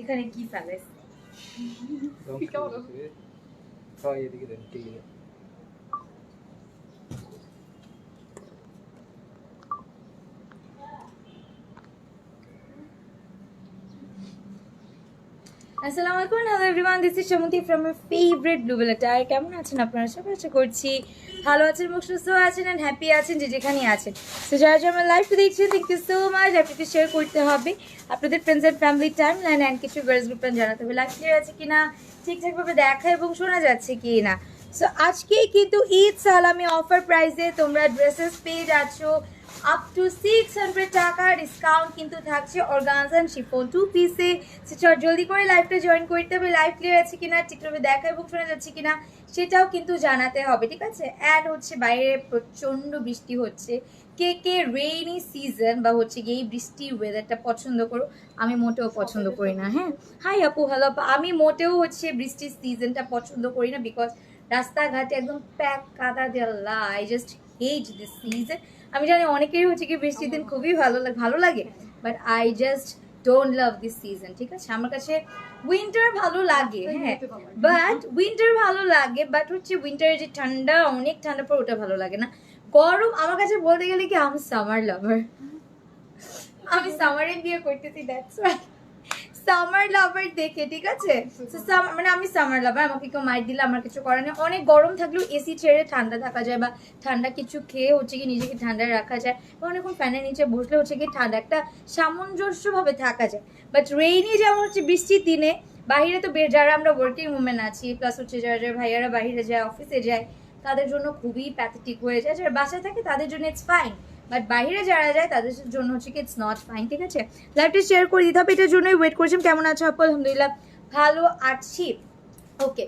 এখানে কি ফেলেস আসসালামু আলাইকুম, hello everyone, this is Somuti from my favourite Bluebell attire. কেমন আছেন আপনারা সবাই? আশা করছি ভালো আছেন এবং সুস্থ আছেন অ্যান্ড হ্যাপি আছেন যে যেখানেই আছেন। তো যারা যারা আমার লাইফটা দেখছেন, থ্যাংক ইউ সো মাচ। আপনাকে শেয়ার করতে হবে আপনাদের friends and family time line and কিছু গার্লস গ্রুপ জানাতে হবে লাইফ ক্লিয়ার আছে কিনা, ঠিকঠাকভাবে দেখা এবং শোনা যাচ্ছে কি না। সো আজকেই কিন্তু ঈদ সালামি অফার প্রাইসে তোমরা ড্রেসেস পেয়ে যাচ্ছ আপ টু 600 টাকা ডিসকাউন্ট কিন্তু থাকছে অর্গানজা এন্ড শিফন 2 পিসে। চট জলদি করে লাইভটা জয়েন করতে হবে, লাইভ ক্লিয়ার আছে কিনা, ঠিকভাবে দেখা এবং শোনা যাচ্ছে কিনা সেটাও কিন্তু জানাতে হবে, ঠিক আছে? অ্যাড হচ্ছে বাইরে প্রচণ্ড বৃষ্টি হচ্ছে, কে কে রেইনি সিজন বা হচ্ছে গিয়ে এই বৃষ্টি ওয়েদারটা পছন্দ করো? আমি মোটেও পছন্দ করি না। হ্যাঁ, হাই আপু, হ্যালো আপু। আমি মোটেও হচ্ছে বৃষ্টির সিজনটা পছন্দ করি না, বিকজ রাস্তাঘাটে একদম প্যাক কাদা দেওয়া। I just hate this season. আমি জানি অনেকেরই হচ্ছে কি বৃষ্টির দিন খুবই ভালো লাগে, but I just don't love this season, ঠিক আছে? আমার কাছে উইন্টার ভালো লাগে, হ্যাঁ, বাট হচ্ছে উইন্টারে যে ঠান্ডা, অনেক ঠান্ডা পর ওটা ভালো লাগে না। গরম আমার কাছে বলতে গেলে কি, আমি সামার লাভার, আমি সামারে বিয়ে করতেছি, দ্যাটস ওয়াই সামার লাভার দেখে, ঠিক আছে? মানে আমি সামার লাভার, আমাকে কেউ মাইর দিলে আমার কিছু করার নেই। অনেক গরম থাকলেও এসি ছেড়ে ঠান্ডা থাকা যায়, বা ঠান্ডা কিছু খেয়ে হচ্ছে কি নিজেকে ঠান্ডা রাখা যায়, বা অনেকক্ষণ ফ্যানের নিচে বসলে হচ্ছে কি ঠান্ডা একটা সামঞ্জস্যভাবে থাকা যায়। বাট রেইনি যেমন হচ্ছে বৃষ্টির দিনে বাইরে তো যারা আমরা ওয়ার্কিং উমেন আছি, প্লাস হচ্ছে যারা যারা ভাইয়ারা বাইরে যায়, অফিসে যায়, তাদের জন্য খুবই প্যাথেটিক হয়ে যায়। যারা বাসায় থাকে তাদের জন্য ইটস ফাইন, বাট বাইরে যারা যায় তাদের জন্য হচ্ছে কি ইটস নট ফাইন, ঠিক আছে? লাইভটা শেয়ার করে দিতে হবে, এটার জন্যই ওয়েট করছিলাম। কেমন আছো আপু? আলহামদুলিল্লাহ ভালো আছি। ওকে,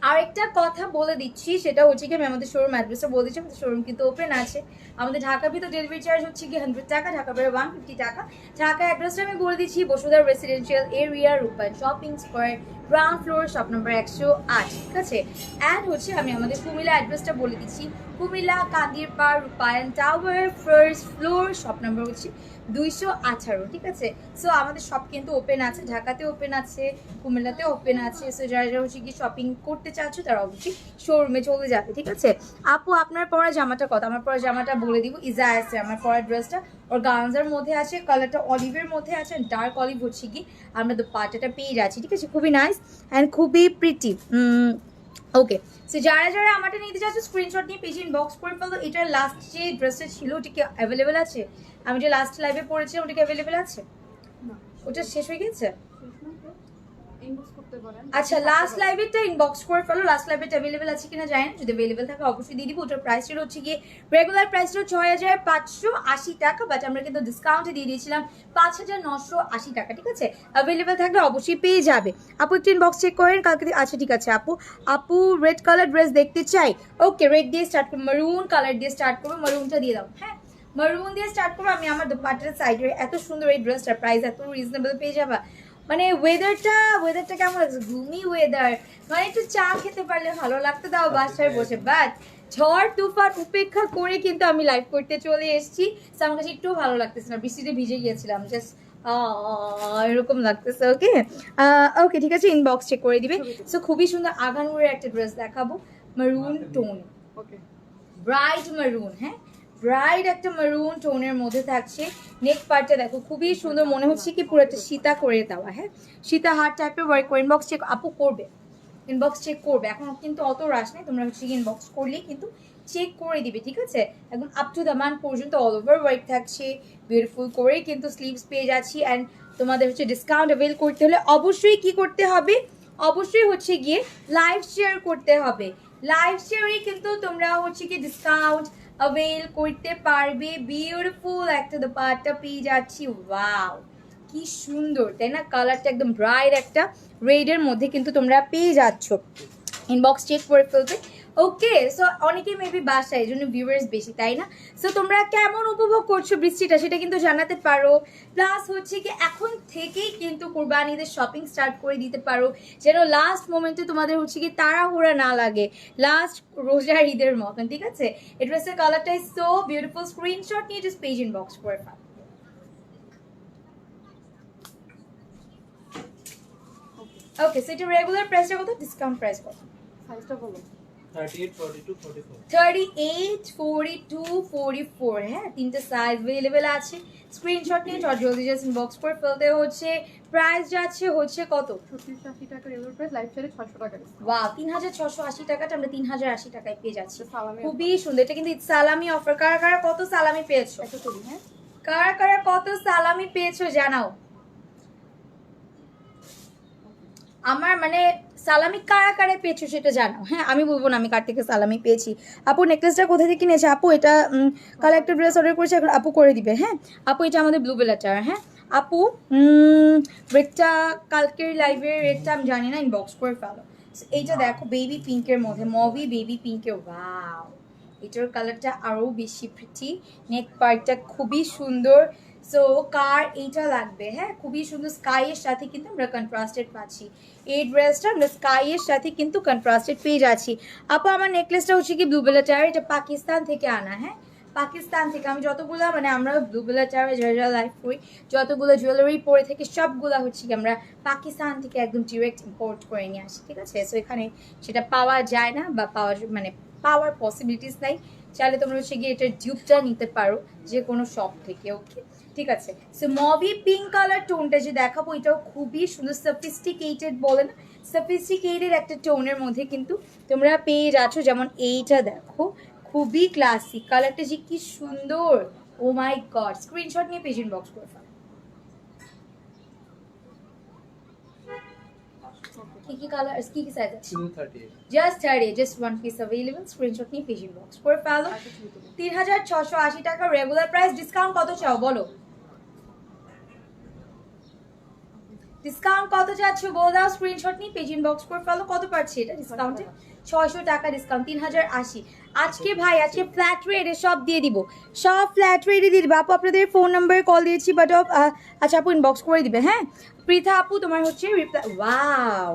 আরেকটা কথা বলে দিচ্ছি, সেটা হচ্ছে কি আমি আমাদের শোরুম অ্যাড্রেসটা বলে দিচ্ছি। আমাদের শোরুম কিন্তু ওপেন আছে। আমাদের ঢাকা ভিতর ডেলিভারি চার্জ হচ্ছে কি 100 টাকা, ঢাকা বাইরে 150 টাকা। ঢাকা অ্যাড্রেসটা আমি বলে দিচ্ছি, বসুন্ধরা রেসিডেন্সিয়াল এরিয়া, রূপায়ণ shopping square, ground floor, shop number 108, ঠিক আছে? অ্যান্ড হচ্ছে আমি আমাদের কুমিল্লা অ্যাড্রেসটা বলে দিচ্ছি, কুমিল্লা কান্দিরপাড় রূপায়ণ tower, first floor, shop number হচ্ছে 218, ঠিক আছে? সো আমাদের শপ কিন্তু ওপেন আছে, ঢাকাতে ওপেন আছে, কুমিল্লাতে ওপেন আছে। সো যারা যারা হচ্ছে কি শপিং করতে চাচ্ছ তারা অবশ্যই শোরুমে চলে যাবে, ঠিক আছে? আপু আপনার পরা জামাটা কত? আমার পরা জামাটা বলে দিব, ইজা আছে আমার পরা ড্রেসটা, ওর গাউনজার মধ্যে আছে, কালারটা অলিভের মধ্যে আছে, ডার্ক অলিভ হচ্ছে কি আমরা দুপাট্টাটা পেয়ে যাচ্ছি, ঠিক আছে? খুবই নাইস অ্যান্ড খুবই প্রিটি। ওকে, সো যারা যারা আমারটা নিতে চাচ্ছ স্ক্রিনশট নিয়ে পেজে ইনবক্স করে ফেলো। এটার লাস্ট যে ড্রেসটা ছিল ওটা কি অ্যাভেলেবেল আছে? আমি যে লাস্ট লাইভে পড়েছিলাম ওটা কি অ্যাভেলেবেল আছে? ওটা শেষ হয়ে গেছে? আচ্ছা, লাস্ট লাইভেরটা ইনবক্স করে ফেলো, লাস্ট লাইভেরটা অ্যাভেলেবেল আছে কিনা জানি না, যদি অ্যাভেলেবেল থাকে অবশ্যই দিয়ে দিব। ওটার প্রাইস ছিল হচ্ছে গিয়ে রেগুলার প্রাইস ছিল 6580 টাকা, বাট আমরা কিন্তু ডিসকাউন্টে দিয়ে দিয়েছিলাম 5980 টাকা, ঠিক আছে? অ্যাভেলেবেল থাকলে অবশ্যই পেয়ে যাবে। আপু একটু ইনবক্স চেক করেন কালকে। আচ্ছা ঠিক আছে আপু, আপু রেড কালার ড্রেস দেখতে চাই। ওকে, রেড দিয়ে স্টার্ট করবো, মারুন কালার দিয়ে স্টার্ট করবো, মারুনটা দিয়ে দাও। হ্যাঁ, মারুন দিয়ে স্টার্ট করবো। আমি আমার দুপাট্টার সাইডে এত সুন্দর এই ড্রেসটার প্রাইস এত রিজনেবল পেয়ে যাবা। মানে ওয়েদারটা কেমন লাগছে? গ্লুমি ওয়েদার, মানে একটু চা খেতে পারলে ভালো লাগতো, তাও বাসায় বসে। বাট ঝড় তুফান উপেক্ষা করে কিন্তু আমি লাইভ করতে চলে এসেছি। আমার কাছে একটু ভালো লাগতেছে না, বৃষ্টিতে ভিজে গিয়েছিলাম, জাস্ট এরকম লাগতেছে। ওকে ওকে, ঠিক আছে, ইনবক্স চেক করে দিবে। সো খুবই সুন্দর আগানুরের একটা ড্রেস দেখাবো, মারুন টোন, ব্রাইট মারুন, হ্যাঁ ব্রাইট একটা মারুন টোনের মধ্যে থাকছে। নেক পার্টটা দেখো খুবই সুন্দর, মনে হচ্ছে কি পুরো একটা সীতা করে দেওয়া। হ্যাঁ, সীতা হার্ট টাইপের ওয়ার্ক করে। ইনবক্স চেক আপু করবে, ইনবক্স চেক করবে, এখন কিন্তু অত রাশ নেই, তোমরা হচ্ছে ইনবক্স করলেই কিন্তু চেক করে দিবে, ঠিক আছে? একদম আপ টু দ্য মান পর্যন্ত অল ওভার ওয়ার্ক থাকছে, বিউটিফুল করে কিন্তু স্লিভস পেয়ে যাচ্ছি। অ্যান্ড তোমাদের হচ্ছে ডিসকাউন্ট অ্যাভেল করতে হলে অবশ্যই কি করতে হবে? অবশ্যই হচ্ছে গিয়ে লাইভ শেয়ার করতে হবে। লাইভ শেয়ারই কিন্তু তোমরা হচ্ছে কি ডিসকাউন্ট অ্যাভেল করতে পারবে। বিউটিফুল একটা দুপাট্টা পেয়ে যাচ্ছি, ওয়াও কি সুন্দর, তাই না? কালারটা একদম ব্রাইট একটা রেডের মধ্যে কিন্তু তোমরা পেয়ে যাচ্ছ। ইনবক্স চেক করে ফেলবে। ওকে, সো অনেকেই মেবি বাসায়, এই জন্য ভিউয়ার্স বেশি, তাই না? সো তোমরা কেমন উপভোগ করছো বৃষ্টিটা সেটা কিন্তু জানাতে পারো। প্লাস হচ্ছে কি এখন থেকেই কিন্তু কুরবানিদের শপিং স্টার্ট করে দিতে পারো, যেন লাস্ট মোমেন্টে তোমাদের হচ্ছে কি তাড়াহুড়া না লাগে, লাস্ট রোজার ঈদের মতন, ঠিক আছে? এই ড্রেসের কালারটা ইজ সো বিউটিফুল। স্ক্রিনশট নিয়ে জাস্ট পেজ ইনবক্স করে ফেলো। ওকে, সো এটা রেগুলার প্রাইসটা কত, ডিসকাউন্ট প্রাইস কত? সাইজটা বলো। 38, 42, 44. 38, 42, 44, হ্যাঁ তিনটে সাইজ अवेलेबल আছে। স্ক্রিনশট নিয়ে জলদি জাস্ট ইনবক্স করে ফেলতে হচ্ছে। প্রাইস যাচ্ছে হচ্ছে কত? 3680 টাকা রেগুলার প্রাইস, লাইভ সেলে 600 টাকা ডিসকাউন্ট। ওয়াও, 3680 টাকাটা আমরা 3080 টাকায় পেয়ে যাচ্ছি। সালামি খুবই সুন্দর। এটা কিন্তু সালামি অফার। কারা কারা কত সালামি পেয়েছো? একটা করি, হ্যাঁ কারা কারা কত সালামি পেয়েছো জানাও। আমার মানে সালামি কারা কারা পেয়েছো সেটা জানাও, হ্যাঁ আমি বলবো না আমি কার থেকে সালামি পেয়েছি। আপু নেকলেসটা কোথা থেকে কিনেছে? আপু এটা কাল একটা ড্রেস অর্ডার করেছে, এখন আপু করে দিবে। হ্যাঁ আপু এটা আমাদের ব্লু বেলাটার। হ্যাঁ আপু রেটটা কালকের লাইভের রেটটা আমি জানি না, ইনবক্স করে ফেলো। এইটা দেখো বেবি পিঙ্কের মধ্যে, মভি বেবি পিঙ্কের, ওয়াও এটার কালারটা আরও বেশি প্রিটি। নেক পার্টটা খুবই সুন্দর। সো কার এইটা লাগবে, হ্যাঁ খুবই সুন্দর। স্কাইয়ের সাথে কিন্তু আমরা কন্ট্রাস্টেড পাচ্ছি। এই ড্রেসটা আমরা স্কাইয়ের সাথে কিন্তু কন্ট্রাস্টেড পেয়ে যাচ্ছি। আপু আমার নেকলেসটা হচ্ছে কি ব্লু বেলাটার, এটা পাকিস্তান থেকে আনা। হ্যাঁ পাকিস্তান থেকে আমি যতগুলো মানে আমরা ব্লু বেলাটারে যারা লাইভ করি, যতগুলো জুয়েলারি পরে থেকে সবগুলো হচ্ছে কি আমরা পাকিস্তান থেকে একদম ডিরেক্ট ইম্পোর্ট করে নিয়ে আসি, ঠিক আছে। সো এখানে সেটা পাওয়া যায় না বা মানে পাওয়ার পসিবিলিটিস নাই। চাইলে তোমরা হচ্ছে গিয়ে এটার ডিউবটা নিতে পারো যে কোনো শপ থেকে, ওকে ঠিক আছে। সো মভি পিঙ্ক কালার টোনটা যে দেখাবো এটাও খুবই সুন্দর, সফিস্টিকেটেড বলে না, সফিস্টিকেটেড একটা টোনের মধ্যে কিন্তু তোমরা পেয়ে যাচ্ছ। যেমন এইটা দেখো খুবই ক্লাসিক, কালারটা যে কি সুন্দর, ও মাই গড। স্ক্রিনশট নিয়ে পেজ ইনবক্স করে ফেলো। কি কালার কি সাইজ আছে? 238. Just 30, just one piece available. Screenshot নিয়ে পেজ ইনবক্স করে ফেলো। 3680 টাকা রেগুলার প্রাইস, ডিসকাউন্ট কত চাও বলো? ডিসকাউন্ট কত চাচ্ছো বল দাও, স্ক্রিনশট নিয়ে পেজ ইনবক্স করে ফেলো। কত পাচ্ছি এটা ডিসকাউন্টে? 600 টাকা ডিসকাউন্ট, 3080। আজকে ভাই আজকে ফ্ল্যাট রেটে সব দিয়ে দিব, সব ফ্ল্যাট রেটে দিয়ে দিব। আপু আপনাদের ফোন নাম্বারে কল দিয়েছি বাট আচ্ছা আপু ইনবক্স করে দিবে। হ্যাঁ পৃথা আপু তোমার হচ্ছে রিপ্লাই। ওয়াও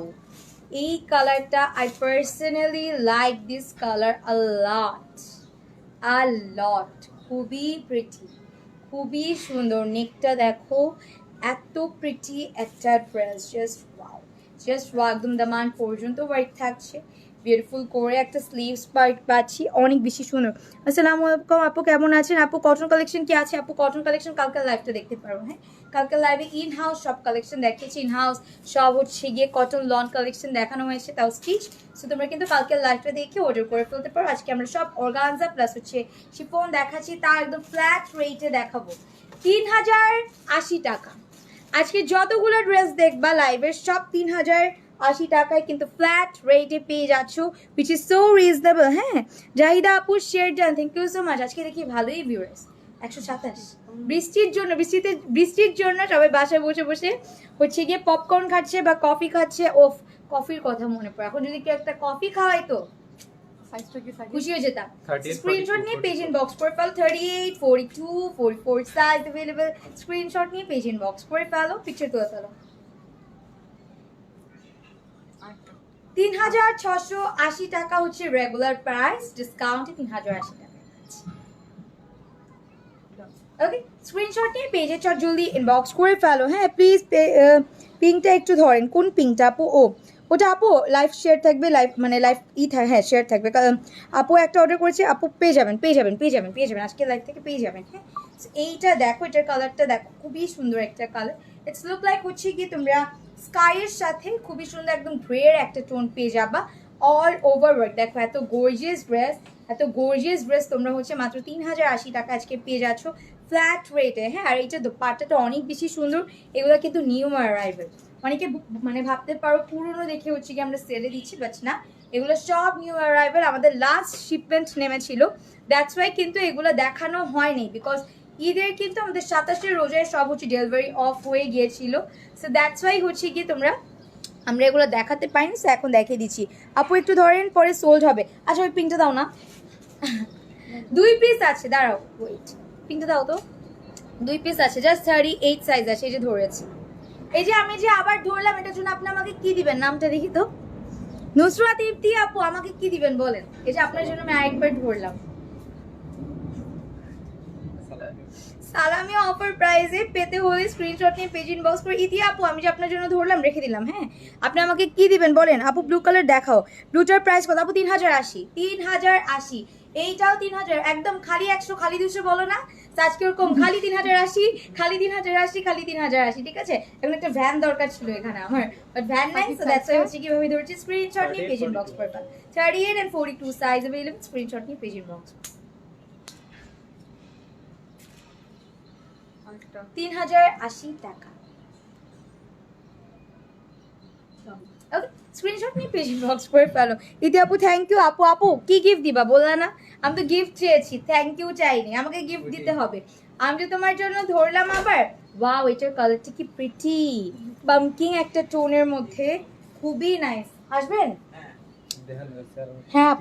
এই কালারটা I personally like this colour a lot, খুবই প্রিটি, খুবই সুন্দর। নেকটা দেখো এত প্রিটি একটা dress, just wow, just wow. একদম দামান পর্যন্ত ওয়াইট থাকছে, বিউটিফুল করে একটা স্লিভস পার্ট পাচ্ছি, অনেক বেশি সুন্দর। আসসালামু আলাইকুম আপু কেমন আছেন? আপু কটন কালেকশন কি আছে? আপু কটন কালেকশন কালকে লাইভটা দেখতে পারো। হ্যাঁ কালকে লাইভে ইন হাউস সব কালেকশন দেখিয়েছি, ইন হাউস সব হচ্ছে গিয়ে কটন লন কালেকশন দেখানো হয়েছে, তাও স্টিচ। সো তোমরা কিন্তু কালকে লাইভটা দেখে অর্ডার করে ফেলতে পারো। আজকে আমরা সব অর্গানজা প্লাস হচ্ছে শিফন দেখাচ্ছি, তা একদম ফ্ল্যাট রেটে দেখাবো। 3080 টাকা। আজকে যতগুলো ড্রেস দেখবা লাইভের সব 3080 টাকায় কিন্তু ফ্ল্যাট রেটে পেয়ে যাচ্ছ, উইচ ইজ সো রিজনেবল। হ্যাঁ জাহিদা আপু share done, thank you so much. আজকে দেখি ভালোই ভিউয়ার্স 127। বৃষ্টির জন্য সবাই বাসায় বসে বসে হচ্ছে গিয়ে পপকর্ন খাচ্ছে বা কফি খাচ্ছে। ওফ কফির কথা মনে পড়ে, এখন যদি কেউ একটা কফি খাওয়াই তো সাইজটা কি সাইজ? খুশি হয়ে যেতাম। 38, স্ক্রিনশট নিয়ে 42, পেজ ইনবক্স করে ফেলো। 38, 42, 44 সাইজ अवेलेबल। স্ক্রিনশট নিয়ে পেজ ইনবক্স করে ফেলো, পিকচার তুলে ফেলো। 3680 টাকা হচ্ছে রেগুলার প্রাইস, ডিসকাউন্টে 3080 টাকা। ওকে স্ক্রিনশট নিয়ে পেজে চট জলদি ইনবক্স করে ফেলো। হ্যাঁ প্লিজ পিঙ্কটা একটু ধরেন, কোন পিঙ্কটা আপু? ও ওটা আপু লাইভ শেয়ার থাকবে, লাইভ মানে লাইভ হ্যাঁ শেয়ার থাকবে। আপু একটা অর্ডার করেছে, আপু পেয়ে যাবেন আজকে লাইভ থেকে পেয়ে যাবেন। হ্যাঁ এইটা দেখো, এটার কালারটা দেখো খুবই সুন্দর একটা কালার। ইটস লুক লাইক হচ্ছে কি তোমরা স্কাইয়ের সাথে খুবই সুন্দর একদম গ্রের একটা টোন পেয়ে যাবা। অল ওভার ওয়ার্ক দেখো, এত গর্জিয়াস ড্রেস তোমরা হচ্ছে মাত্র 3080 টাকা আজকে পেয়ে যাচ্ছ ফ্ল্যাট রেটে। হ্যাঁ আর এইটা দোপাট্টাটা অনেক বেশি সুন্দর। এগুলো কিন্তু নিউ অ্যারাইভেল, অনেকে মানে ভাবতে পারো পুরনো দেখে হচ্ছে কি আমরা সেলে দিচ্ছি, বাট না এগুলো সব নিউ অ্যারাইভেল। আমাদের লাস্ট শিপমেন্ট নেমেছিল, দ্যাটস ওয়াই কিন্তু এগুলো দেখানো হয়নি, বিকজ ঈদের কিন্তু আমাদের 27 রোজায় সব হচ্ছে ডেলিভারি অফ হয়ে গিয়েছিল। সো দ্যাটস ওয়াই হচ্ছে কি আমরা এগুলো দেখাতে পাইনি, সো এখন দেখিয়ে দিচ্ছি। আপু একটু ধরেন পরে সোল্ড হবে। আচ্ছা ওই পিঙ্কটা দাও না, 2 পিস আছে, দাঁড়াও ওয়েট, পিঙ্কটা দাও তো। 2 পিস আছে, জাস্ট 38 সাইজ আছে। এই যে ধরেছি, এই যে আমি যে আবার ধরলাম, এটার জন্য আপনি আমাকে কি দিবেন নামটা দেখি তো। নুসরাত ইফতি আপু আমাকে কি দিবেন বলেন? এই যে আপনার জন্য আমি আরেকবার ধরলাম। সালামি অফার প্রাইসে পেতে হলে স্ক্রিনশট নিয়ে পেজ ইনবক্স করে ইতি আপু আমি যে আপনার জন্য ধরলাম রেখে দিলাম। হ্যাঁ আপনি আমাকে কি দিবেন বলেন আপু? ব্লু কালার দেখাও, ব্লুটার প্রাইস কত আপু? 3080। 3080, এইটাও 3000, একদম খালি 100 খালি 200 বলো না আজকে ওরকম খালি 3080 খালি 3080 খালি 3080। ঠিক আছে, এখন একটা ভ্যান দরকার ছিল এখানে আমার, বাট ভ্যান নাই, সো দ্যাটস ওয়াই হচ্ছে কিভাবে ধরছি স্ক্রিনশট নিয়ে পেজ ইনবক্স করে পান। 38 and 42 সাইজ अवेलेबल, স্ক্রিনশট নিয়ে পেজ ইনবক্স। 3080 টাকা। ওকে, স্ক্রিনশট নিয়ে পেজ ইনবক্স করে ফেলো। ইতি আপু থ্যাংক ইউ। আপু আপু কি গিফট দিবা বললা না? আমি তো গিফট চেয়েছি, থ্যাংক ইউ চাইনি, আমাকে গিফট দিতে হবে। আমি তো তোমার জন্য ধরলাম আবার। ওয়াও, এটার কালারটা কি প্রিটি, পাম্পকিন একটা টোনের মধ্যে, খুবই নাইস। আসবেন? হ্যাঁ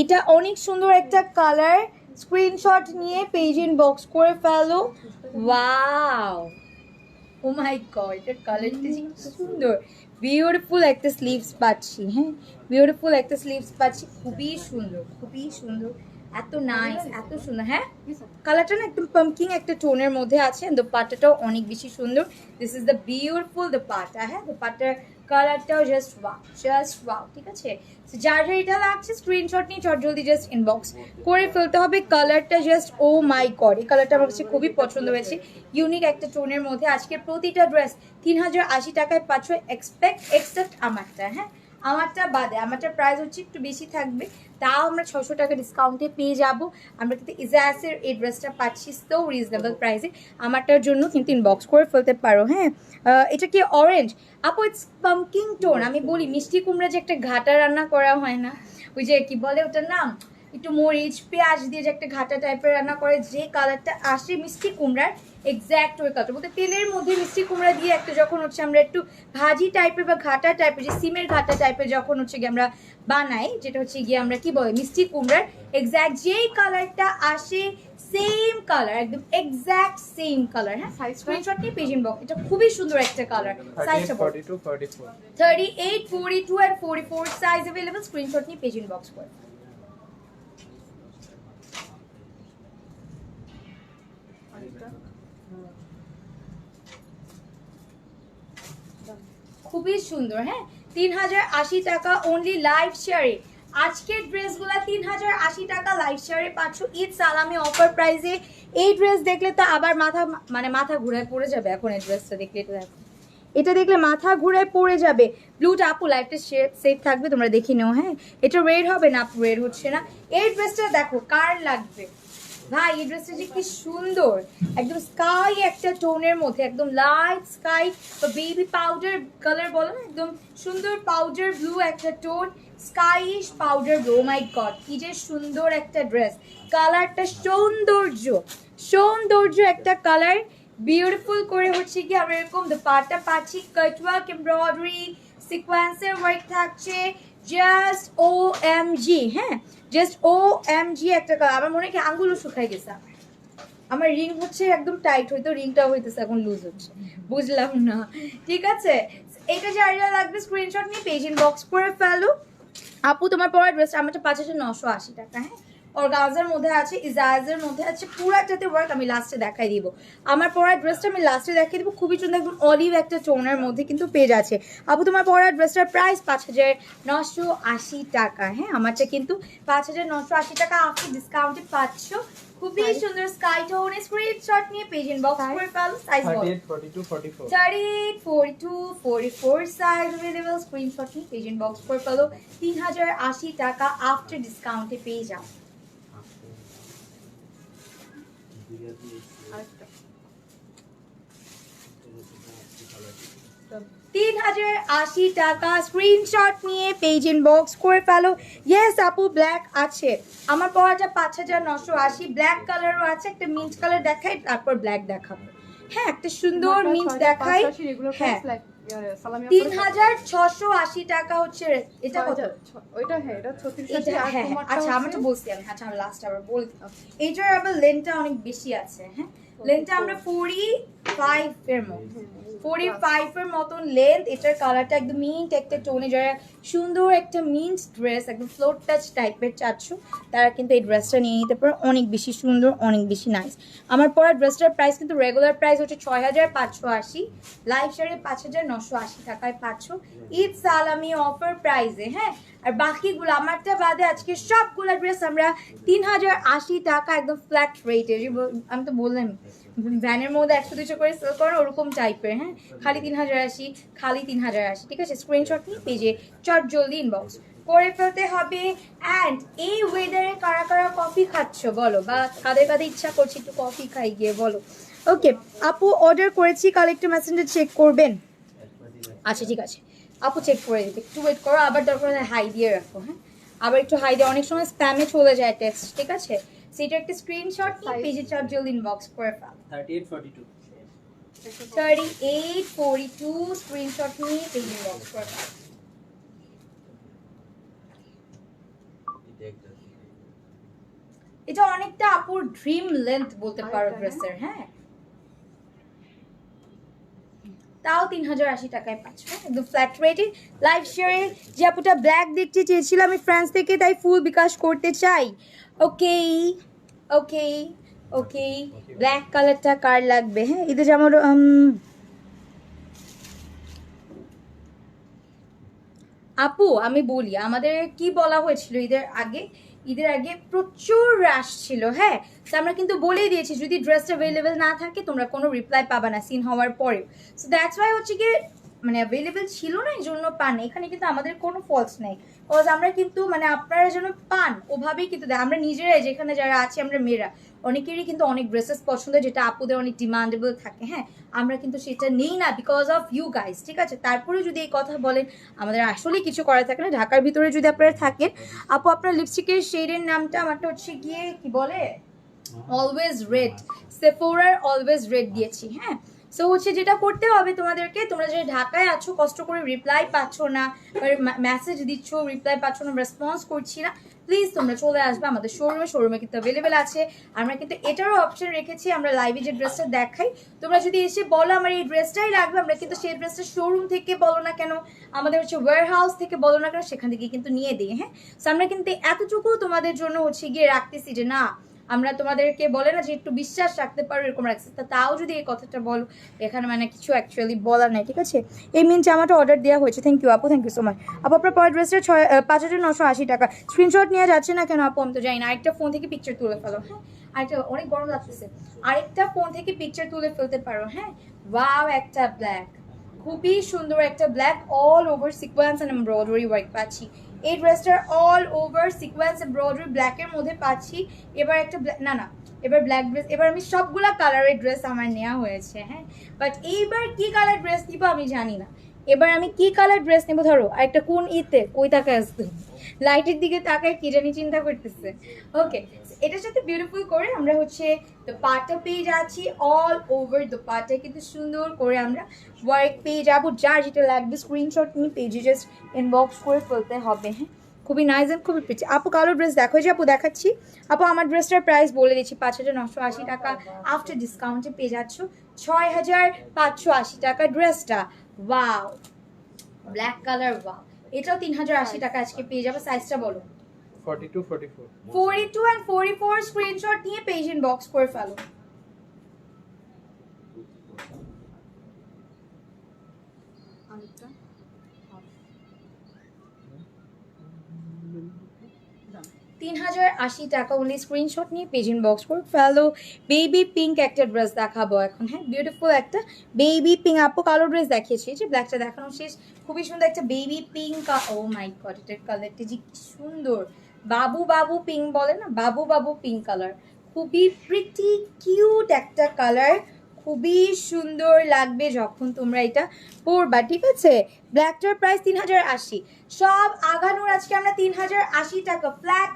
এটা অনেক সুন্দর একটা কালার, স্ক্রিনশট নিয়ে পেজ ইনবক্স করে ফেলো। ওয়াও, ও মাই গড, এটার কালারটা যে সুন্দর, বিউটিফুল একটা স্লিভস পাচ্ছি। হ্যাঁ বিউটিফুল একটা স্লিভস পাচ্ছি, খুবই সুন্দর খুবই সুন্দর, এত নাইস এত সুন্দর। হ্যাঁ কালারটা না একদম পাম্পকিন একটা টোনের মধ্যে আছে, দোপাট্টাটাও অনেক বেশি সুন্দর। This is the beautiful dupatta. হ্যাঁ দোপাট্টার কালারটাও জাস্ট ওয়াও। ঠিক আছে, যার যার এটা লাগছে স্ক্রিনশট নিয়ে চট জলদি জাস্ট ইনবক্স করে ফেলতে হবে। কালারটা জাস্ট ও মাই গড, এই কালারটা আমার কাছে খুবই পছন্দ হয়েছে, ইউনিক একটা টোনের মধ্যে। আজকের প্রতিটা ড্রেস 3080 টাকায় পাচ্ছ, এক্সেপ্ট আমারটা। হ্যাঁ আমারটা বাদে, আমারটা প্রাইস হচ্ছে একটু বেশি থাকবে, তাও আমরা 600 টাকা ডিসকাউন্টে পেয়ে যাব। আমরা কিন্তু ইজায়াসের এই ড্রেসটা পাচ্ছি সো রিজনেবল প্রাইসে, আমারটার জন্য কিন্তু ইনবক্স করে ফেলতে পারো। হ্যাঁ এটা কি অরেঞ্জ আপু? It's pumpkin tone. আমি বলি মিষ্টি কুমড়া যে একটা ঘাটা রান্না করা হয় না, ওই যে কি বলে ওটার নাম, একটু মরিচ পেঁয়াজ দিয়ে যে একটা ঘাটা টাইপের রান্না করে, যে কালারটা আসে মিষ্টি কুমড়ার এক্স্যাক্ট ওই কালার, বলতে তেলের মধ্যে মিষ্টি কুমড়া দিয়ে একটা যখন হচ্ছে আমরা একটু ভাজি টাইপের বা ঘাটা টাইপের, যে সিমের ঘাটা টাইপের যখন হচ্ছে গিয়ে আমরা বানাই, যেটা হচ্ছে গিয়ে আমরা কি বলে মিষ্টি কুমড়ার এক্স্যাক্ট যেই কালারটা আসে, সেম কালার, একদম এক্স্যাক্ট সেম কালার। হ্যাঁ স্ক্রিনশট নিয়ে পেজ ইনবক্স। এটা খুবই সুন্দর একটা কালার। সাইজটা 42 44 38 42 and 44 সাইজ अवेलेबल, স্ক্রিনশট নিয়ে পেজ ইনবক্স করে। খুবই সুন্দর। হ্যাঁ 3080 টাকা অনলি লাইভ শেয়ারে। আজকের ড্রেসগুলো 3080 টাকা লাইভ শেয়ারে পাচ্ছ ঈদ সালামি অফার প্রাইসে। এই ড্রেস দেখলে তো আবার মাথা ঘুরায় পড়ে যাবে। এখন এই ড্রেসটা দেখলে তো দেখো, এটা দেখলে মাথা ঘুরে পড়ে যাবে। ব্লুটা আপু লাইফটা সেফ থাকবে, তোমরা দেখে নাও। হ্যাঁ এটা রেড হবে না আপু, রেড হচ্ছে না। এই ড্রেসটা দেখো কার লাগবে ভাই, এই ড্রেসটা যে কি সুন্দর, একদম স্কাই একটা টোনের মধ্যে, একদম লাইট স্কাই বা বেবি পাউডার কালার বলো না, একদম সুন্দর পাউডার ব্লু একটা টোন, স্কাইশ পাউডার ব্লু। মাই গড কি যে সুন্দর একটা ড্রেস, কালারটা সৌন্দর্য একটা কালার, বিউটিফুল করে হচ্ছে কি আমরা এরকম দোপাট্টা পাচ্ছি, কাটওয়ার্ক এমব্রয়ডারি সিকোয়েন্সের ওয়ার্ক থাকছে, জাস্ট OMG। হ্যাঁ জাস্ট OMG একটা কালার। আমার মনে হয় কি আঙ্গুলও শুকাই গেছে, আমার রিং হচ্ছে একদম টাইট, হয়তো রিংটাও হইতেছে এখন লুজ হচ্ছে, বুঝলাম না। ঠিক আছে, এটা যার যা লাগবে স্ক্রিনশট নিয়ে পেজ ইনবক্স করে ফেলো। আপু তোমার পরা ড্রেসটা আমারটা 5980 টাকা। হ্যাঁ অর্গানজার মধ্যে আছে, ইজায়াজের মধ্যে আছে, পুরাটাতে ওয়ার্ক। আমি লাস্টে দেখাই দিব আমার পরা ড্রেসটা, আমি লাস্টে দেখাই দিব। খুবই সুন্দর একদম অলিভ একটা টোনের মধ্যে কিন্তু পেজ আছে। আপু তোমার পরা ড্রেসটার প্রাইস 5980 টাকা। হ্যাঁ আমারটা কিন্তু 5980 টাকা আফটার ডিসকাউন্টে পাচ্ছ। খুবই সুন্দর স্কাই টোনের, স্ক্রিনশট নিয়ে পেজ ইনবক্স করে ফেলো। সাইজ বলো 38 42 44 38 42 44 সাইজ अवेलेबल, স্ক্রিনশট নিয়ে পেজ ইনবক্স করে ফেলো। 3080 টাকা আফটার ডিসকাউন্টে পেয়ে যাও। 3080 টাকা, স্ক্রিনশট নিয়ে পেজ ইনবক্স করে ফেলো। ইয়েস আপু ব্ল্যাক আছে আমার পরাটা 5980, ব্ল্যাক কালারও আছে, একটা মিন্ট কালার দেখাই তারপর ব্ল্যাক দেখাবো। হ্যাঁ একটা সুন্দর মিন্ট দেখাই। হ্যাঁ 3680 টাকা হচ্ছে এটা কত? ওইটা হ্যাঁ এটা 3680। এটা হ্যাঁ আচ্ছা আমারটা বলছি আমি, আচ্ছা আমি লাস্ট আবার বলছি, এইটার আবার লেন্থটা অনেক বেশি আছে। হ্যাঁ লেন্থটা আমরা 45 এর মতো 45 এর মতন লেন্থ। এটার কালারটা একদম মিন্ট একটা টোনে, যারা সুন্দর একটা মিন্ট ড্রেস একদম ফ্লোর টাচ টাইপের চাচ্ছ তারা কিন্তু এই ড্রেসটা নিয়ে নিতে পারো। অনেক বেশি সুন্দর, অনেক বেশি নাইস। আমার পরা ড্রেসটার প্রাইস কিন্তু রেগুলার প্রাইস হচ্ছে 6580, লাইভ শেয়ারে 5980 টাকায় পাচ্ছ ঈদ সালামি অফার প্রাইসে। হ্যাঁ, আর বাকিগুলো আমারটা বাদে আজকে সবগুলো ড্রেস আমরা 3080 টাকা একদম ফ্ল্যাট রেটে। আমি তো বললাম ভ্যানের মধ্যে 100-200 করে সেল করো ওরকম টাইপের। হ্যাঁ, খালি 3080, খালি 3080। ঠিক আছে, স্ক্রিনশট নিয়ে পেজে চট জলদি ইনবক্স করে ফেলতে হবে। অ্যান্ড এই ওয়েদারে কারা কারা কফি খাচ্ছ বলো, বা কাদের কাদের ইচ্ছা করছে একটু কফি খাই গিয়ে বলো। ওকে আপু, অর্ডার করেছি, কাল একটু মেসেঞ্জার চেক করবেন। আচ্ছা ঠিক আছে আপু, চেক করে দিতে একটু ওয়েট করো, আবার দরকার হলে হাই দিয়ে রাখো। হ্যাঁ, আবার একটু হাই দিয়ে, অনেক সময় স্প্যামে চলে যায় টেক্সট। ঠিক আছে, সেটা একটা স্ক্রিনশট নিয়ে পেজে চট জলদি ইনবক্স করে ফেল। 3842 স্ক্রিনশট নিয়ে পেজে ইনবক্স করে ফেল। এটা অনেকটা আপুর ড্রিম লেন্থ বলতে পারো ড্রেসের। হ্যাঁ, তাও 3080 টাকায় পাচ্ছ একদম ফ্ল্যাট রেটে। লাইভ শেয়ারে যে আপুটা ব্ল্যাক দেখতে চেয়েছিল আমি ফ্রান্স থেকে, তাই ফুল বিকাশ করতে চাই। ওকে ওকে ওকে, ব্ল্যাক কালারটা কার লাগবে? হ্যাঁ, এটা যেমন আপু আমি বলি আমাদের কি বলা হয়েছিল ঈদের আগে প্রচুর রাশ ছিল। হ্যাঁ, তো আমরা কিন্তু বলেই দিয়েছি যদি ড্রেসটা অ্যাভেলেবেল না থাকে তোমরা কোনো রিপ্লাই পাবা না সিন হওয়ার পরেও। সো দ্যাটস ওয়াই হচ্ছে কি মানে অ্যাভেলেবেল ছিল না এই জন্য পান। এখানে কিন্তু আমাদের কোনো ফলস নেই, বিকজ আমরা কিন্তু মানে আপনারা যেন পান ওভাবেই কিন্তু দেয়। আমরা নিজেরাই যেখানে যারা আছি আমরা মেয়েরা অনেকেরই কিন্তু অনেক ড্রেসেস পছন্দ যেটা আপুদের অনেক ডিমান্ডেবল থাকে। হ্যাঁ, আমরা কিন্তু সেটা নেই না বিকজ অফ ইউ গাইস। ঠিক আছে, তারপরে যদি এই কথা বলেন আমাদের আসলে কিছু করা থাকে না। ঢাকার ভিতরে যদি আপনারা থাকেন, আপু আপনার লিপস্টিকের শেডের নামটা আমারটা হচ্ছে গিয়ে কি বলে অলওয়েজ রেড, সেফোরার অলওয়েজ রেড দিয়েছি। হ্যাঁ, সো হচ্ছে যেটা করতে হবে তোমাদেরকে, তোমরা যে ঢাকায় আছো কষ্ট করে রিপ্লাই পাচ্ছ না, মেসেজ দিচ্ছ রিপ্লাই পাচ্ছ না, রেসপন্স করছি না, প্লিজ তোমরা চলে আসবে আমাদের শোরুমে কিন্তু অ্যাভেলেবেল আছে। আমরা কিন্তু এটারও অপশন রেখেছি, আমরা লাইভে যে ড্রেসটা দেখাই তোমরা যদি এসে বলো আমার এই ড্রেসটাই লাগবে, আমরা কিন্তু সেই ড্রেসটা শোরুম থেকে বলো না কেন, আমাদের হচ্ছে ওয়্যার হাউস থেকে বলো না কেন, সেখান থেকে কিন্তু নিয়ে দিই। হ্যাঁ, সো আমরা কিন্তু এতটুকু তোমাদের জন্য হচ্ছে গিয়ে রাখতেছি যে না আমরা তোমাদেরকে বলে না যে একটু বিশ্বাস রাখতে পারো এরকম রাখছি, তাও যদি এই কথাটা বলো এখানে মানে কিছু অ্যাকচুয়ালি বলার নাই। ঠিক আছে, এই মিন জামাটা অর্ডার দেওয়া হয়েছে। থ্যাংক ইউ আপু, থ্যাংক ইউ সো মাচ আপু। আপনার পরের ড্রেসটা 5980 টাকা। স্ক্রিনশট নিয়ে যাচ্ছে না কেন আপু আমি তো জানি না। আরেকটা ফোন থেকে পিকচার তুলে ফেলো। হ্যাঁ, আরেকটা অনেক গরম লাগতেছে, আরেকটা ফোন থেকে পিকচার তুলে ফেলতে পারো। হ্যাঁ, ওয়াও একটা ব্ল্যাক, খুবই সুন্দর একটা black, all over sequins and embroidery work পাচ্ছি এই ড্রেসটার। অল ওভার সিকোয়েন্স এমব্রয়ডারি ব্ল্যাকের মধ্যে পাচ্ছি। এবার একটা এবার ব্ল্যাক ড্রেস, এবার আমি সবগুলা কালারের ড্রেস আমার নেওয়া হয়েছে। হ্যাঁ, বাট এইবার কি কালার ড্রেস নিবো আমি জানি না। এবার আমি কি কালার ড্রেস নেবো, ধরো একটা কোন ঈদে কই তাকায় আসতো লাইটের দিকে তাকায় কি জানি চিন্তা করতেছে। ওকে, এটার সাথে বিউটিফুল করে আমরা হচ্ছে দোপাট্টা পেয়ে যাচ্ছি। অল ওভার দোপাট্টা কিন্তু সুন্দর করে আমরা ওয়ার্ক পেয়ে যাবো। যার যেটা লাগবে স্ক্রিনশট নিয়ে পেজে জাস্ট ইনবক্স করে ফেলতে হবে। হ্যাঁ, খুবই নাইস এন্ড খুবই প্রিটি। আপু কালো ড্রেস দেখো, যে আপু দেখাচ্ছি। আপু আমার ড্রেসটার প্রাইস বলে দিচ্ছি 5980 টাকা, আফটার ডিসকাউন্টে পেয়ে যাচ্ছ 6580 টাকা ড্রেসটা। ওয়াও, ব্ল্যাক কালার, ওয়াও, এটাও 3080 টাকা আজকে পেয়ে যাবে। সাইজটা বলো। 42 44 42 and 44 স্ক্রিনশট নিয়ে পেজ ইনবক্স করে ফেলো। আরেকটা 3080 টাকা অনলি, স্ক্রিনশট নিয়ে পেজ ইনবক্স করে ফেলো। বেবি পিঙ্ক একটা ড্রেস দেখাবো এখন। হ্যাঁ, বিউটিফুল একটা বেবি পিঙ্ক। আপু কালো ড্রেস দেখিয়েছি, যে ব্ল্যাকটা দেখানো শেষ। খুবই সুন্দর একটা বেবি পিঙ্ক। ও মাই গড, এটার কালারটা যে কি সুন্দর, বাবু বাবু পিঙ্ক বলে না, বাবু বাবু পিঙ্ক কালার, খুবই প্রিটি কিউট একটা কালার, খুবই সুন্দর লাগবে যখন তোমরা এটা পরবা। ঠিক আছে, ব্ল্যাকটার প্রাইস 3080। সব আগানোর আজকে আমরা 3080 টাকা ফ্ল্যাট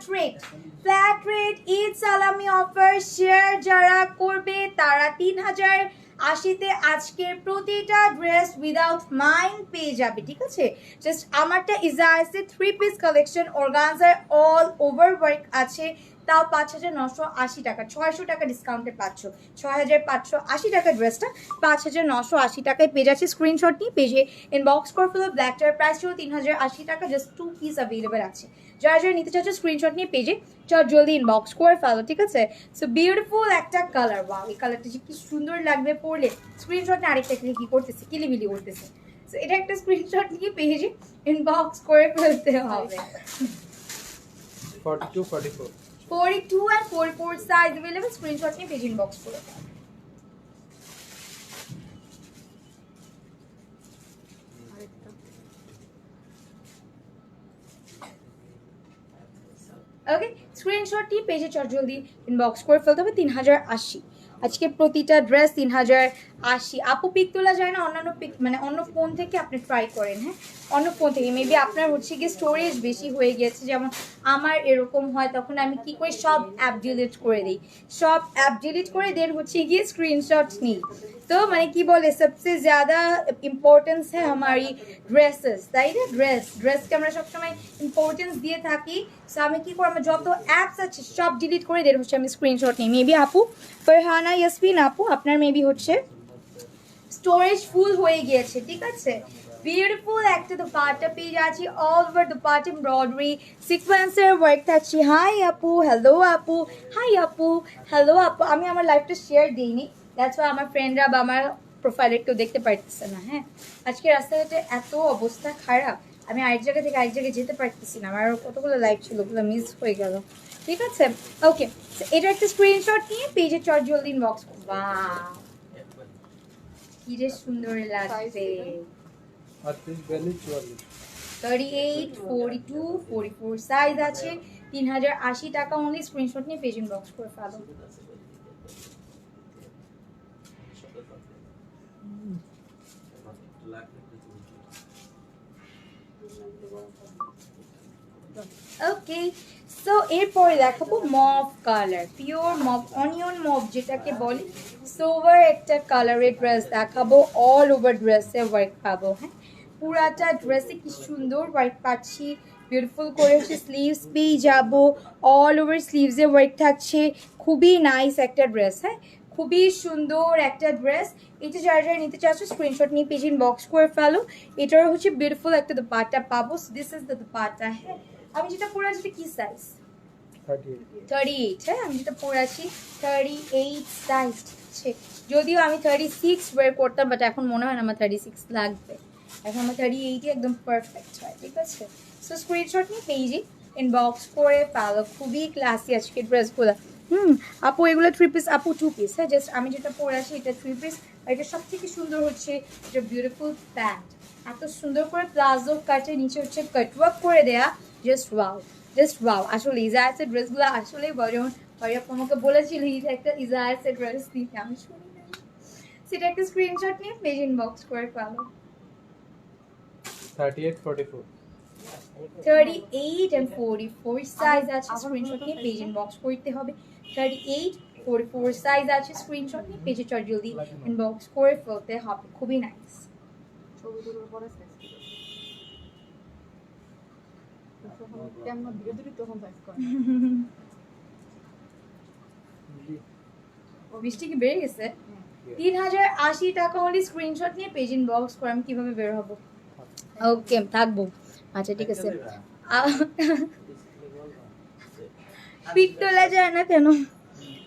রেট ঈদ সালামি অফার। শেয়ার যারা করবে তারা 3080-তে আজকের প্রতিটা ড্রেস উইদাউট মাইন্ড পেয়ে যাবে। ঠিক আছে, জাস্ট আমারটা ইজাইসে 3 piece collection, organza all over work আছে, তাও 5,980 টাকা, 600 টাকা ডিসকাউন্টে পাচ্ছ। 6,580 টাকা ড্রেসটা 5,980 টাকায় পেয়ে যাচ্ছে। স্ক্রিনশট নিয়ে পেজে ইনবক্স করে ফেলো। ব্ল্যাকটার প্রাইস ছিল 3,080 টাকা, জাস্ট 2 পিস অ্যাভেলেবেল আছে। যারা যারা নিতে চাচ্ছ স্ক্রিনশট নিয়ে পেজে চট জলদি ইনবক্স করে ফেলো, ঠিক আছে? সো বিউটিফুল একটা কালার, ওয়াও এই কালারটা যে কি সুন্দর লাগবে পরলে। স্ক্রিনশট নিয়ে আরেকটা কি করতেছে, কিলিবিলি করতেছে। সো এটা একটা স্ক্রিনশট নিয়ে পেজে ইনবক্স করে ফেলতে হবে। 42 44 42 and 44 সাইজ अवेलेबल, স্ক্রিনশট নিয়ে পেজ ইনবক্স করে। আরেকটা ওকে, স্ক্রিনশট নিয়ে পেজে চট জলদি ইনবক্স করে ফেলতে হবে। 3,080 আজকে প্রতিটা ড্রেস 3,080। আপু পিক তোলা যায় না অন্যান্য পিক, মানে অন্য ফোন থেকে আপনি ট্রাই করেন, হ্যাঁ অন্য ফোন থেকে। মেবি আপনার হচ্ছে গিয়ে স্টোরেজ বেশি হয়ে গেছে, যেমন আমার এরকম হয়। তখন আমি কি করি, সব অ্যাপ ডিলিট করে দিই, সব অ্যাপ ডিলিট করে দেন হচ্ছে গিয়ে স্ক্রিনশট নিই। তো মানে কি বলে, সবচেয়ে ज़्यादा ইম্পর্টেন্স হ্যাঁ हमारी ড্রেসেস, তাই না? ড্রেসকে আমরা সবসময় ইম্পর্টেন্স দিয়ে থাকি। সো আমি কি করি, আমার যত অ্যাপস আছে সব ডিলিট করে দেন হচ্ছে আমি স্ক্রিনশট নিই। মেবি আপু ফারহানা ইয়াসমিন আপু, আপনার মেবি হচ্ছে স্টোরেজ ফুল হয়ে গিয়েছে, ঠিক আছে? বিউটিফুল একটা দুপাট্টা পেয়ে যাচ্ছি, অল ওভার দুপাট্টা এমব্রয়ডারি সিকোয়েন্সের ওয়ার্ক থাকছে। হাই আপু, হ্যালো আপু, হাই আপু, হ্যালো আপু। আমি আমার লাইফটা শেয়ার দিইনি, দ্যাটস ওয়াই আমার ফ্রেন্ডরা বা আমার প্রোফাইলে কেউ দেখতে পারতেছে না। হ্যাঁ আজকে রাস্তাঘাটে এত অবস্থা খারাপ, আমি আরেক জায়গা থেকে আরেক জায়গায় যেতে পারতেছি না। আমার কতগুলো লাইফ ছিল, ওগুলো মিস হয়ে গেল, ঠিক আছে? ওকে, এটা একটা স্ক্রিনশট নিয়ে পেজে চট জলদি ইনবক্স করো। বাহ কি যে সুন্দর লাগছে। 38 42 44 38 42 44 সাইজ আছে। 3,080 টাকা অনলি। স্ক্রিনশট নিয়ে পেজ ইনবক্স করে ফেলো। ওকে, সো এরপরে দেখাবো mauve colour, pure mauve, onion mauve যেটাকে বলি। সোভার একটা কালারের ড্রেস দেখাবো, অল ওভার ড্রেসে ওয়ার্ক পাবো। হ্যাঁ পুরাটা ড্রেসে কি সুন্দর ওয়ার্ক পাচ্ছি, বিউটিফুল করে হচ্ছে স্লিভস পেয়ে যাবো, অল ওভার স্লিভসে ওয়ার্ক থাকছে। খুবই নাইস একটা ড্রেস, হ্যাঁ খুবই সুন্দর একটা ড্রেস। এটা যারা যারা নিতে চাচ্ছ স্ক্রিনশট নিয়ে পেজ ইনবক্স করে ফেলো। এটারও হচ্ছে বিউটিফুল একটা দুপাট্টা পাবো। This is the dupatta. হ্যাঁ আমি যেটা পরে আছি কি সাইজ, 38 38। হ্যাঁ আমি যেটা পরে আছি 38 সাইজ, ঠিক আছে? যদিও আমি 36 ওয়ার করতাম, বাট এখন মনে হয় না আমার 36 লাগবে। এখন আমার 38 একদম পারফেক্ট হয়, ঠিক আছে? সো স্ক্রিনশট নিয়ে পেজে ইনবক্স করে ফেলো। খুবই ক্লাসি আজকে ড্রেসগুলো। আপু এগুলো 3 পিস, আপু 2 পিস। হ্যাঁ জাস্ট আমি যেটা পরে আছি এটা 3 পিস। আর এটা সব থেকে সুন্দর হচ্ছে এটা বিউটিফুল প্যান্ট, এত সুন্দর করে প্লাজো কাটে, নিচে হচ্ছে কাটওয়ার্ক করে দেয়া। Just wow, just wow. আসলে ইজায়াসের ড্রেসগুলো আসলে যেমন ভাইয়া আমাকে বলেছিল একটা ইজায়াসের ড্রেস দিতে, আমি শুনি না। সেটা একটা স্ক্রিনশট নিয়ে পেজ ইনবক্স করে ফেলো। 38 44 38 and 44 সাইজ আছে। স্ক্রিনশট নিয়ে পেজ ইনবক্স করতে হবে। 38 44 সাইজ আছে। স্ক্রিনশট নিয়ে পেজে চট জলদি ইনবক্স করে ফেলতে হবে। খুবই নাইস। ছবি তোলার পরে সাইজ কেমন ধীরে ধীরে তখন সাইজ করে বৃষ্টি কি বেড়ে গেছে? 3,080 টাকা অনলি। স্ক্রিনশট নিয়ে পেজ ইনবক্স করে। আমি কিভাবে বের হবো? ওকে থাকবো, আচ্ছা ঠিক আছে। পিক তোলা যায় না কেন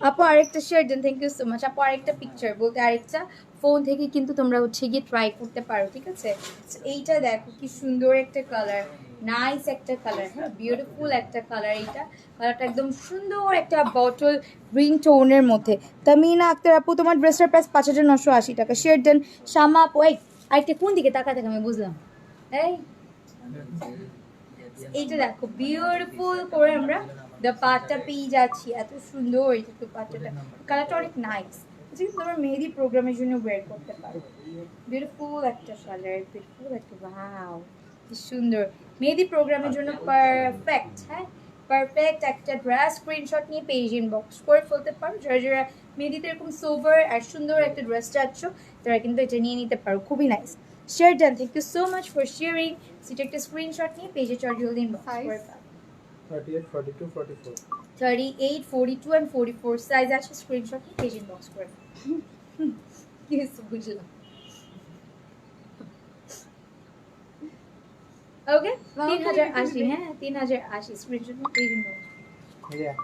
আপু? আরেকটা শেয়ার দেন, থ্যাংক ইউ সো মাচ আপু। আরেকটা পিকচার বলতে আরেকটা ফোন থেকে কিন্তু তোমরা হচ্ছে গিয়ে ট্রাই করতে পারো, ঠিক আছে? এইটা দেখো কি সুন্দর একটা কালার, নাইস একটা কালার। হ্যাঁ বিউটিফুল একটা কালার। এইটা কালারটা একদম সুন্দর একটা বটল গ্রিন টোনের মধ্যে। তামিনা আক্তার আপু তোমার ড্রেসটার প্রাইস 5,980 টাকা। শেয়ার দেন শামা আপু। এই আরেকটা কোন দিকে তাকা থাকে আমি বুঝলাম। এই এইটা দেখো বিউটিফুল করে আমরা দুপাট্টা পেয়ে যাচ্ছি, এত সুন্দর এই দুপাট্টাটা। কালারটা অনেক নাইস, কিন্তু তোমরা মেহেদি প্রোগ্রামের জন্য ওয়্যার করতে পারো। বিউটিফুল একটা কালার, বিউটিফুল একটা, ওয়াও কি সুন্দর, মেহেদি প্রোগ্রামের জন্য পারফেক্ট। হ্যাঁ পারফেক্ট একটা ড্রেস। স্ক্রিনশট নিয়ে পেজ ইনবক্স করে ফেলতে পারো। যারা যারা মেহেদিতে এরকম সোভার আর সুন্দর একটা ড্রেস চাচ্ছ তারা কিন্তু এটা নিয়ে নিতে পারো। খুবই nice. Share done, thank you so much for sharing. সেটা একটা স্ক্রিনশট নিয়ে পেজে চট জলদি ইনবক্স করে ফেলো। 38, 42, 44. 38, 42 and 44 সাইজ আছে, স্ক্রিনশট নিয়ে পেজ ইনবক্স করে কি বুঝলাম। ওকে 3080, হ্যাঁ 3080 স্ক্রিনশট নিয়ে পেজ ইনবক্স। Yeah.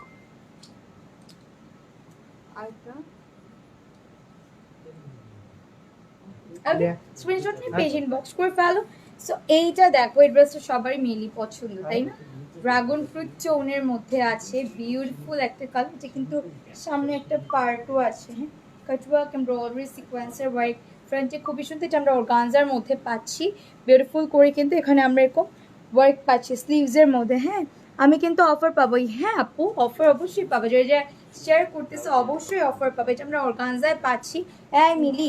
আরেকটা ওকে Yeah. স্ক্রিনশট নিয়ে পেজ ইনবক্স করে ফেলো। সো এইটা দেখো, এই ড্রেসটা সবারই মেনলি পছন্দ, তাই না? ড্রাগন ফ্রুট টোনের মধ্যে আছে, বিউটিফুল একটা কালার। এটা কিন্তু সামনে একটা পার্টও আছে, হ্যাঁ কাটওয়ার্ক এমব্রয়ডারি সিকোয়েন্সের ওয়ার্ক, ফ্রন্টে খুবই সুন্দর। এটা আমরা অর্গানজার মধ্যে পাচ্ছি বিউটিফুল করে, কিন্তু এখানে আমরা এরকম ওয়ার্ক পাচ্ছি স্লিভসের মধ্যে। হ্যাঁ আমি কিন্তু অফার পাবো, হ্যাঁ আপু অফার অবশ্যই পাবো, যে যে শেয়ার করতেছে অবশ্যই অফার পাবে। এটা আমরা অর্গানজায় পাচ্ছি, হ্যাঁ মিলি।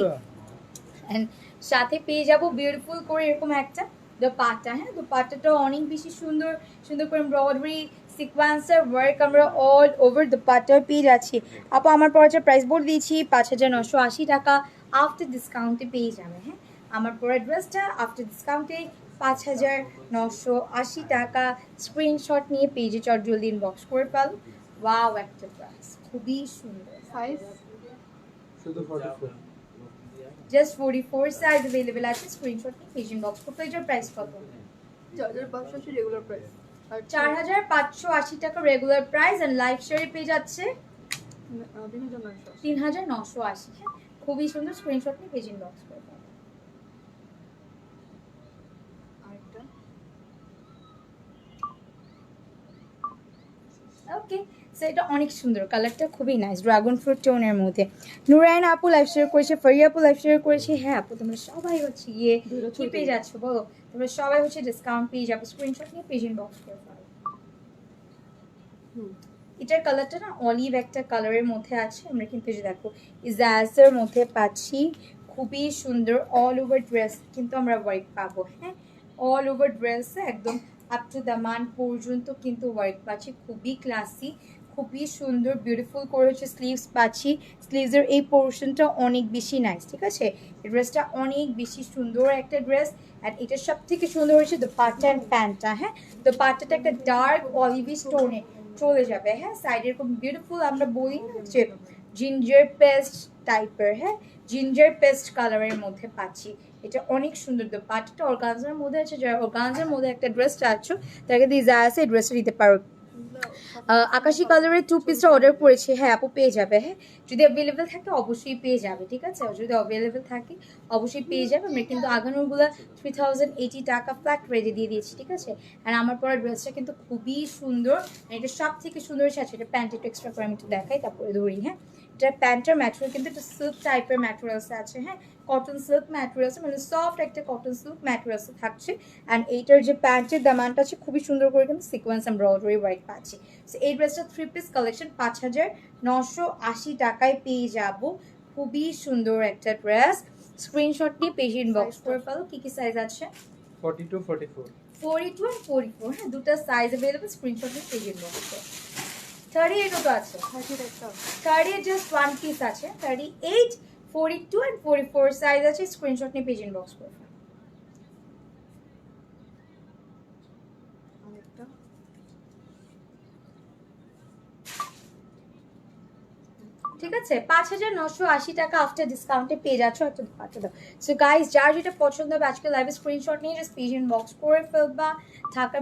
অ্যান্ড সাথে পেয়ে যাবো বিউটিফুল করে এরকম একটা দোপাট্টা। হ্যাঁ দোপাট্টাটা অনেক বেশি সুন্দর সুন্দর করে এমব্রয়ডারি সিকোয়েন্সের ওয়ার্ক আমরা অল ওভার দোপাট্টা পেয়ে যাচ্ছি। আপু আমার পড়াটা প্রাইস বলে দিয়েছি 5980 টাকা, আফটার ডিসকাউন্টে পেয়ে যাবে। হ্যাঁ আমার পড়া ড্রেসটা আফটার ডিসকাউন্টে 5980 টাকা। স্ক্রিনশট নিয়ে পেজে চট জলদি ইনবক্স করে ফেলো। ওয়াও একটা ড্রেস খুবই সুন্দর, সাইজ শুধু 44. জাস্ট 44 সাইজ अवेलेबल আছে। স্ক্রিনশট নিয়ে পেজ ইনবক্স করতে। এটার প্রাইস কত? 4580 রেগুলার প্রাইস, আর 4580 টাকা রেগুলার প্রাইস। এন্ড লাইভ শেয়ারে পেয়ে যাচ্ছে 3980। 3980। হ্যাঁ খুবই সুন্দর, স্ক্রিনশট নিয়ে পেজ ইনবক্স করে দাও। আরেকটা ওকে সো এটা অনেক সুন্দর, কালারটা খুবই নাইস, ড্রাগন ফ্রুট টোনের মধ্যে। নুরাইন আপু লাইভ শেয়ার করেছে, ফারিয়া আপু লাইভ শেয়ার করেছে। হ্যাঁ আপু তোমরা সবাই হচ্ছে গিয়ে কি পেয়ে যাচ্ছ বলো? তোমরা সবাই হচ্ছে ডিসকাউন্ট পেয়ে যাবো। স্ক্রিনশট নিয়ে পেজ ইনবক্স করে দাও। এটার কালারটা না অলিভ একটা কালারের মধ্যে আছে। আমরা কিন্তু যে দেখো ইজাজের মধ্যে পাচ্ছি, খুবই সুন্দর অল ওভার ড্রেস কিন্তু আমরা ওয়ার্ক পাবো। হ্যাঁ অল ওভার ড্রেসে একদম আপ টু দামান পর্যন্ত কিন্তু ওয়ার্ক পাচ্ছি, খুবই ক্লাসি, খুবই সুন্দর বিউটিফুল করে হচ্ছে স্লিভস পাচ্ছি। স্লিভসের এই পোর্শনটা অনেক বেশি নাইস, ঠিক আছে? এই ড্রেসটা অনেক বেশি সুন্দর একটা ড্রেস। অ্যান্ড এটা সব থেকে সুন্দর হচ্ছে দোপাট্টা অ্যান্ড প্যান্টটা। হ্যাঁ দোপাট্টাটা একটা ডার্ক অলিভিশ টোনে চলে যাবে। হ্যাঁ সাইডে এরকম বিউটিফুল আমরা বলি না যে জিঞ্জার পেস্ট টাইপের, হ্যাঁ জিঞ্জার পেস্ট কালারের মধ্যে পাচ্ছি। এটা অনেক সুন্দর। দোপাট্টাটা অর্গানজার মধ্যে আছে, যারা অর্গানজার মধ্যে একটা ড্রেস চাচ্ছ তাকে দিয়ে যা আছে এই ড্রেসটা দিতে পারো। আকাশি কালারের 2 পিসটা অর্ডার করেছি, হ্যাঁ আপু পেয়ে যাবে। হ্যাঁ যদি অ্যাভেলেবেল থাকে অবশ্যই পেয়ে যাবে, ঠিক আছে? যদি অ্যাভেলেবেল থাকে অবশ্যই পেয়ে যাবে। আমরা কিন্তু আগানোরগুলো 3080 টাকা ফ্ল্যাট রেটে দিয়ে দিয়েছি, ঠিক আছে? আর আমার পরা ড্রেসটা কিন্তু খুবই সুন্দর, এটা সব থেকে সুন্দর আছে। এটা প্যান্ট একটু এক্সট্রা করে আমি একটু দেখাই তারপরে ধরি। হ্যাঁ এটা প্যান্টের ম্যাটেরিয়াল কিন্তু একটা সিল্ক টাইপের ম্যাটেরিয়ালস আছে। হ্যাঁ কটন সিল্ক ম্যাটেরিয়ালস, মানে সফট একটা কটন সিল্ক ম্যাটেরিয়ালস থাকছে। অ্যান্ড এইটার যে প্যান্টের দামানটা আছে খুবই সুন্দর করে কিন্তু সিকোয়েন্স এমব্রয়ডারি ওয়ার্ক পাচ্ছি। সো এই ড্রেসটা 3 পিস কালেকশন 5980 টাকায় পেয়ে যাব। খুবই সুন্দর একটা ড্রেস। স্ক্রিনশট নিয়ে পেজ ইনবক্স করে ফেলো। কি কি সাইজ আছে? 42, 44. 42 আর 44, হ্যাঁ দুটো সাইজ अवेलेबल। স্ক্রিনশট নিয়ে পেজ ইনবক্স করো। 38 তো আছে, 30 একটা 38 জাস্ট 1 পিস আছে। 38, 42 and 44 সাইজ আছে। স্ক্রিনশট নিয়ে পেজ ইনবক্স করো। আরেকটা ঠিক আছে 5980 টাকা আফটার ডিসকাউন্টে পেয়ে যাচ্ছ একটা দোপাট্টা দাও। সো গাইস যার যেটা পছন্দ হবে আজকে লাইভে স্ক্রিনশট নিয়ে জাস্ট পেজ ইনবক্স করে ফেলবা। ঢাকার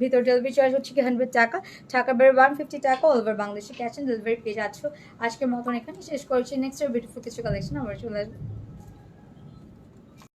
ভিতর ডেলিভারি চার্জ হচ্ছে কি 100 টাকা, ঢাকার বাইরে 150 টাকা, অল ওভার বাংলাদেশে ক্যাশ অন ডেলিভারি পেয়ে যাচ্ছ। আজকের মতন এখানে শেষ করছি। নেক্সট বিউটিফুল কিছু কালেকশন আবার চলে আসবে।